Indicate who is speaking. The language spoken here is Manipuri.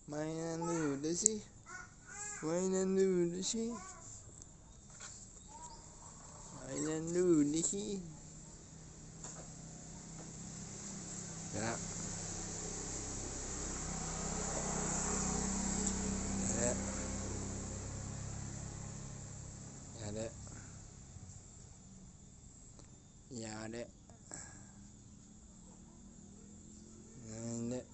Speaker 1: Mainan dulu sih, mainan dulu sih, mainan dulu sih. Ya, ada, ada, ya ada, ada.